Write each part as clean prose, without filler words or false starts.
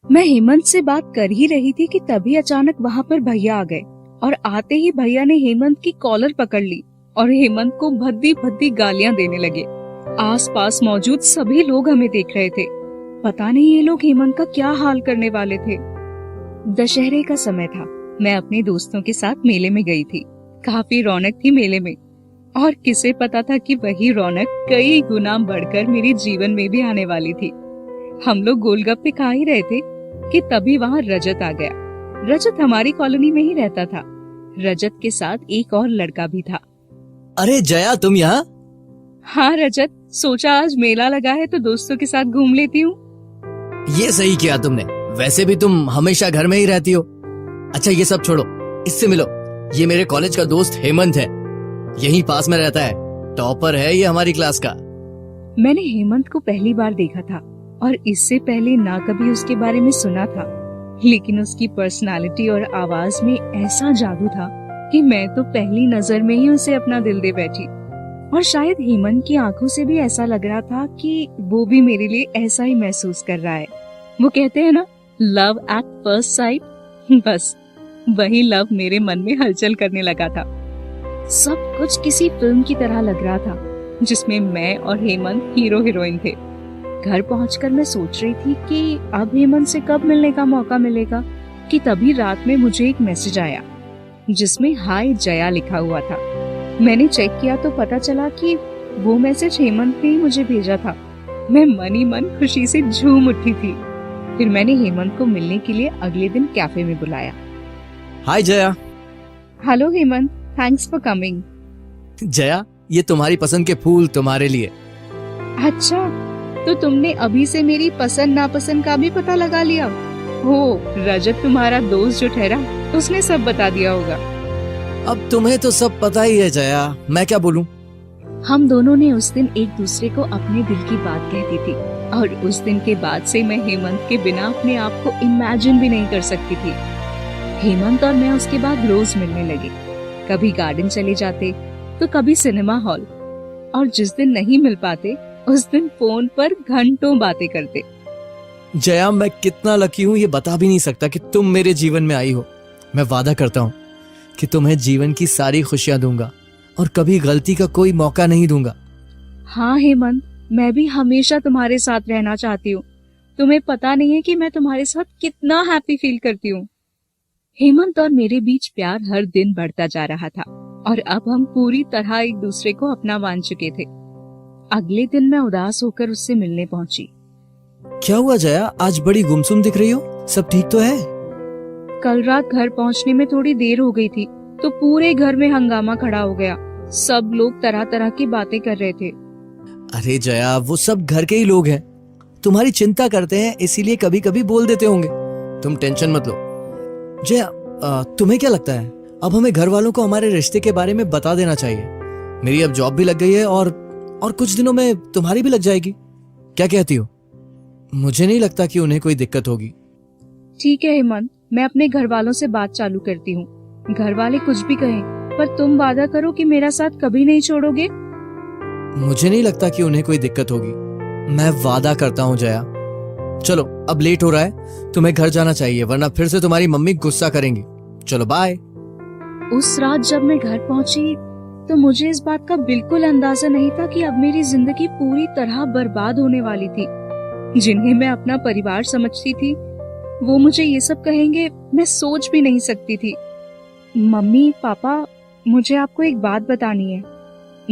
मैं हेमंत से बात कर ही रही थी कि तभी अचानक वहाँ पर भैया आ गए और आते ही भैया ने हेमंत की कॉलर पकड़ ली और हेमंत को भद्दी भद्दी गालियां देने लगे। आसपास मौजूद सभी लोग हमें देख रहे थे। पता नहीं ये लोग हेमंत का क्या हाल करने वाले थे। दशहरे का समय था। मैं अपने दोस्तों के साथ मेले में गई थी। काफी रौनक थी मेले में और किसे पता था कि वही रौनक कई गुना बढ़कर मेरे जीवन में भी आने वाली थी। हम लोग गोलगप्पे खा ही रहे थे कि तभी वहाँ रजत आ गया। रजत हमारी कॉलोनी में ही रहता था। रजत के साथ एक और लड़का भी था। अरे जया, तुम यहाँ? हाँ रजत, सोचा आज मेला लगा है तो दोस्तों के साथ घूम लेती हूँ। ये सही किया तुमने। वैसे भी तुम हमेशा घर में ही रहती हो। अच्छा ये सब छोड़ो, इससे मिलो। ये मेरे कॉलेज का दोस्त हेमंत है, यहीं पास में रहता है। टॉपर है ये हमारी क्लास का। मैंने हेमंत को पहली बार देखा था और इससे पहले ना कभी उसके बारे में सुना था, लेकिन उसकी पर्सनालिटी और आवाज में ऐसा जादू था कि मैं तो पहली नजर में ही उसे अपना दिल दे बैठी। और शायद हेमंत की आंखों से भी ऐसा लग रहा था कि वो भी मेरे लिए ऐसा ही महसूस कर रहा है। वो कहते हैं ना, लव एट फर्स्ट साइट। बस वही लव मेरे मन में हलचल करने लगा था। सब कुछ किसी फिल्म की तरह लग रहा था जिसमें मैं और हेमंत हीरो हीरोइन थे। घर पहुंचकर मैं सोच रही थी कि अब हेमंत से कब मिलने का मौका मिलेगा कि तभी रात में मुझे एक मैसेज आया जिसमें हाय जया लिखा हुआ था। मैंने चेक किया तो पता चला कि वो मैसेज हेमंत ने ही मुझे भेजा था। मैं मन ही मन खुशी से झूम उठी थी। फिर मैंने हेमंत को मिलने के लिए अगले दिन कैफे में बुलाया। Hi Jaya. Hello Hemant, thanks for coming. Jaya, ये तुम्हारी पसंद के फूल तुम्हारे लिए। अच्छा, तो तुमने अभी से मेरी पसंद नापसंद का भी पता लगा लिया? हो, रजत तुम्हारा दोस्त जो ठहरा उसने सब बता दिया होगा। अब तुम्हें तो सब पता ही है जया, मैं क्या बोलूं। हम दोनों ने उस दिन एक दूसरे को अपने दिल की बात कहती थी और उस दिन के बाद से मैं हेमंत के बिना अपने आप को इमेजिन भी नहीं कर सकती थी। हेमंत और मैं उसके बाद रोज मिलने लगे। कभी गार्डन चले जाते तो कभी सिनेमा हॉल, और जिस दिन नहीं मिल पाते उस दिन फोन पर घंटों बातें करते। जया, मैं कितना लकी हूँ ये बता भी नहीं सकता कि तुम मेरे जीवन में आई हो। मैं वादा करता हूँ कि तुम्हें जीवन की सारी खुशियां दूंगा और कभी गलती का कोई मौका नहीं दूंगा। हाँ हेमंत, मैं भी हमेशा तुम्हारे साथ रहना चाहती हूँ। तुम्हें पता नहीं है कि मैं तुम्हारे साथ कितना हैप्पी फील करती हूँ। हेमंत और मेरे बीच प्यार हर दिन बढ़ता जा रहा था और अब हम पूरी तरह एक दूसरे को अपना मान चुके थे। अगले दिन मैं उदास होकर उससे मिलने पहुंची। क्या हुआ जया, आज बड़ी गुमसुम दिख रही हो? सब ठीक तो है? कल रात घर पहुंचने में थोड़ी देर हो गई थी तो पूरे घर में हंगामा खड़ा हो गया। सब लोग तरह तरह की बातें कर रहे थे। अरे जया, वो सब घर के ही लोग हैं, तुम्हारी चिंता करते हैं, इसीलिए कभी कभी बोल देते होंगे। तुम टेंशन मत लो। जया, तुम्हें क्या लगता है अब हमें घर वालों को हमारे रिश्ते के बारे में बता देना चाहिए? मेरी अब जॉब भी लग गई है और कुछ दिनों में तुम्हारी भी लग जाएगी। क्या कहती हो? मुझे नहीं लगता कि उन्हें कोई दिक्कत होगी। ठीक है हेमंत, मैं अपने घर वालों से बात चालू करती हूँ। घर वाले कुछ भी कहें, पर तुम वादा करो कि मेरा साथ कभी नहीं छोड़ोगे। मुझे नहीं लगता कि उन्हें कोई दिक्कत होगी, मैं वादा करता हूँ जया। चलो अब लेट हो रहा है, तुम्हें घर जाना चाहिए वरना फिर से तुम्हारी मम्मी गुस्सा करेंगी। चलो बाय। उस रात जब मैं घर पहुंची तो मुझे इस बात का बिल्कुल अंदाजा नहीं था कि अब मेरी जिंदगी पूरी तरह बर्बाद होने वाली थी। जिन्हें मैं अपना परिवार समझती थी वो मुझे ये सब कहेंगे, मैं सोच भी नहीं सकती थी। मम्मी पापा, मुझे आपको एक बात बतानी है।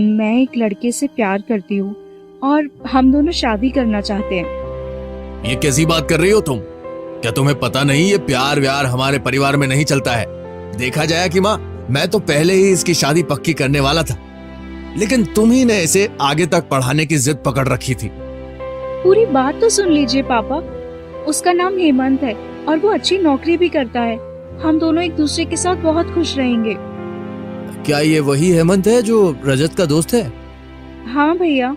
मैं एक लड़के से प्यार करती हूँ और हम दोनों शादी करना चाहते हैं। ये कैसी बात कर रही हो तुम? क्या तुम्हें पता नहीं ये प्यार व्यार हमारे परिवार में नहीं चलता है? देखा जाए कि माँ, मैं तो पहले ही इसकी शादी पक्की करने वाला था, लेकिन तुम ही ने इसे आगे तक पढ़ाने की जिद पकड़ रखी थी। पूरी बात तो सुन लीजिए पापा। उसका नाम हेमंत है और वो अच्छी नौकरी भी करता है। हम दोनों एक दूसरे के साथ बहुत खुश रहेंगे। क्या ये वही हेमंत है जो रजत का दोस्त है? हाँ भैया।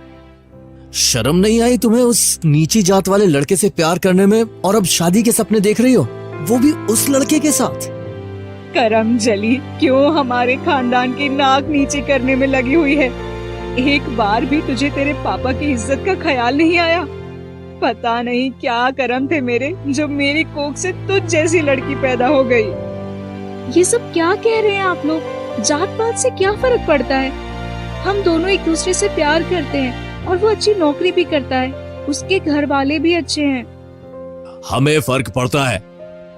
शर्म नहीं आई तुम्हें उस नीची जात वाले लड़के से प्यार करने में, और अब शादी के सपने देख रही हो, वो भी उस लड़के के साथ? करम जली क्यों हमारे खानदान की नाक नीचे करने में लगी हुई है। एक बार भी तुझे तेरे पापा की इज्जत का ख्याल नहीं आया? पता नहीं क्या करम थे मेरे, जो मेरी कोख से तुझ जैसी लड़की पैदा हो गई। ये सब क्या कह रहे हैं आप लोग? जात पात से क्या फर्क पड़ता है? हम दोनों एक दूसरे से प्यार करते हैं और वो अच्छी नौकरी भी करता है, उसके घर वाले भी अच्छे हैं। हमें फर्क पड़ता है।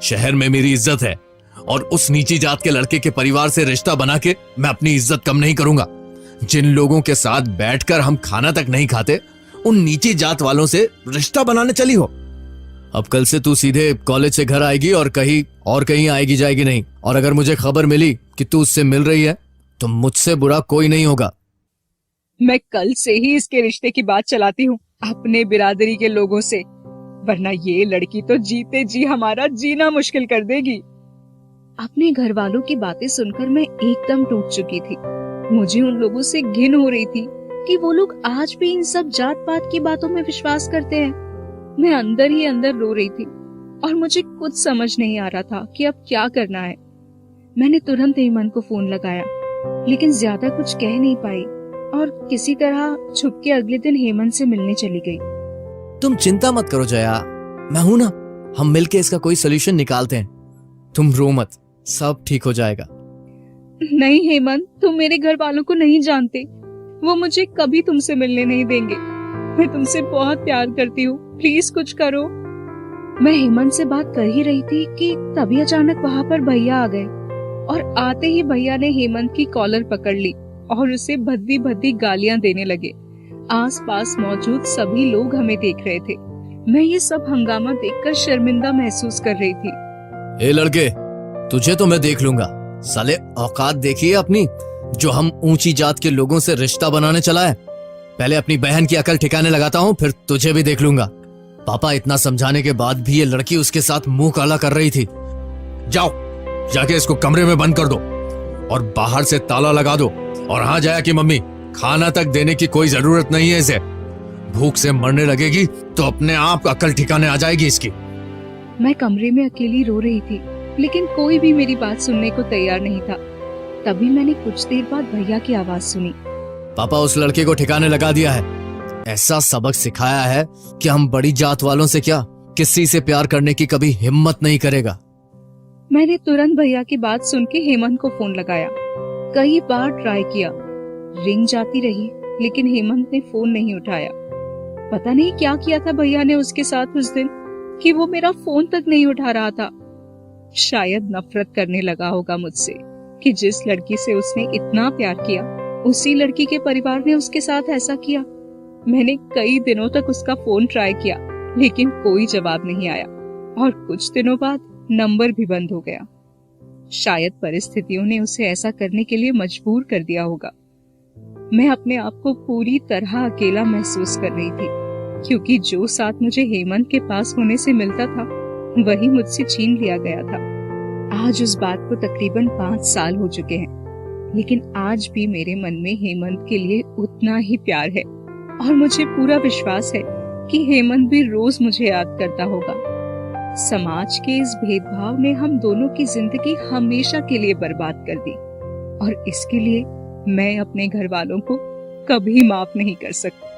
शहर में मेरी इज्जत है और उस नीची जात के लड़के के परिवार से रिश्ता बना के मैं अपनी इज्जत कम नहीं करूंगा। जिन लोगों के साथ बैठकर हम खाना तक नहीं खाते, उन नीची जात वालों से रिश्ता बनाने चली हो। अब कल से तू सीधे कॉलेज से घर आएगी और कहीं आएगी जाएगी नहीं। और अगर मुझे खबर मिली कि तू उससे मिल रही है तो मुझसे बुरा कोई नहीं होगा। मैं कल से ही इसके रिश्ते की बात चलाती हूँ अपने बिरादरी के लोगों से, वरना ये लड़की तो जीते जी हमारा जीना मुश्किल कर देगी। अपने घर वालों की बातें सुनकर मैं एकदम टूट चुकी थी। मुझे उन लोगों से घिन हो रही थी कि वो लोग आज भी इन सब जात पात की बातों में विश्वास करते हैं। मैं अंदर ही अंदर रो रही थी और मुझे कुछ समझ नहीं आ रहा था कि अब क्या करना है। मैंने तुरंत हेमंत को फोन लगाया, लेकिन ज्यादा कुछ कह नहीं पाई और किसी तरह छुप के अगले दिन हेमंत से मिलने चली गई। तुम चिंता मत करो जया, मैं हूं ना। हम मिलके इसका कोई सोल्यूशन निकालते हैं। तुम रो मत, सब ठीक हो जाएगा। नहीं हेमंत, तुम मेरे घर वालों को नहीं जानते, वो मुझे कभी तुमसे मिलने नहीं देंगे। मैं तुमसे बहुत प्यार करती हूँ, प्लीज कुछ करो। मैं हेमंत से बात कर ही रही थी कि तभी अचानक वहाँ पर भैया आ गए और आते ही भैया ने हेमंत की कॉलर पकड़ ली और उसे भद्दी भद्दी गालियां देने लगे। आसपास मौजूद सभी लोग हमें देख रहे थे। मैं ये सब हंगामा देखकर शर्मिंदा महसूस कर रही थी। ए लड़के, तुझे तो मैं देख लूंगा। साले औकात देखिए अपनी, जो हम ऊंची जात के लोगों से रिश्ता बनाने चला है। पहले अपनी बहन की अकल ठिकाने लगाता हूँ, फिर तुझे भी देख लूंगा। पापा इतना समझाने के बाद भी ये लड़की उसके साथ मुंह काला कर रही थी। जाओ, जाके इसको कमरे में बंद कर दो और बाहर से ताला लगा दो। और हाँ जया की मम्मी, खाना तक देने की कोई जरूरत नहीं है इसे। भूख से मरने लगेगी तो अपने आप अकल ठिकाने आ जाएगी इसकी। मैं कमरे में अकेली रो रही थी, लेकिन कोई भी मेरी बात सुनने को तैयार नहीं था। तभी मैंने कुछ देर बाद भैया की आवाज सुनी। पापा उस लड़के को ठिकाने लगा दिया है। ऐसा सबक सिखाया है कि हम बड़ी जात वालों से क्या, किसी से प्यार करने की कभी हिम्मत नहीं करेगा। मैंने तुरंत भैया की बात सुन के हेमंत को फोन लगाया। कई बार ट्राई किया, रिंग जाती रही, लेकिन हेमंत ने फोन नहीं उठाया। पता नहीं क्या किया था भैया ने उसके साथ उस दिन कि वो मेरा फोन तक नहीं उठा रहा था। शायद नफरत करने लगा होगा मुझसे कि जिस लड़की से उसने इतना प्यार किया, उसी लड़की के परिवार ने उसके साथ ऐसा किया। मैंने कई दिनों तक उसका फोन ट्राई किया, लेकिन कोई जवाब नहीं आया और कुछ दिनों बाद नंबर भी बंद हो गया। शायद परिस्थितियों ने उसे ऐसा करने के लिए मजबूर कर दिया होगा। मैं अपने आप को पूरी तरह अकेला महसूस कर रही थी, क्योंकि जो साथ मुझे हेमंत के पास होने से मिलता था, वही मुझसे छीन लिया गया था। आज उस बात को तकरीबन 5 साल हो चुके हैं, लेकिन आज भी मेरे मन में हेमंत के लिए उतना ही प्यार है और मुझे पूरा विश्वास है कि हेमंत भी रोज मुझे याद करता होगा। समाज के इस भेदभाव ने हम दोनों की जिंदगी हमेशा के लिए बर्बाद कर दी और इसके लिए मैं अपने घर वालों को कभी माफ नहीं कर सकती।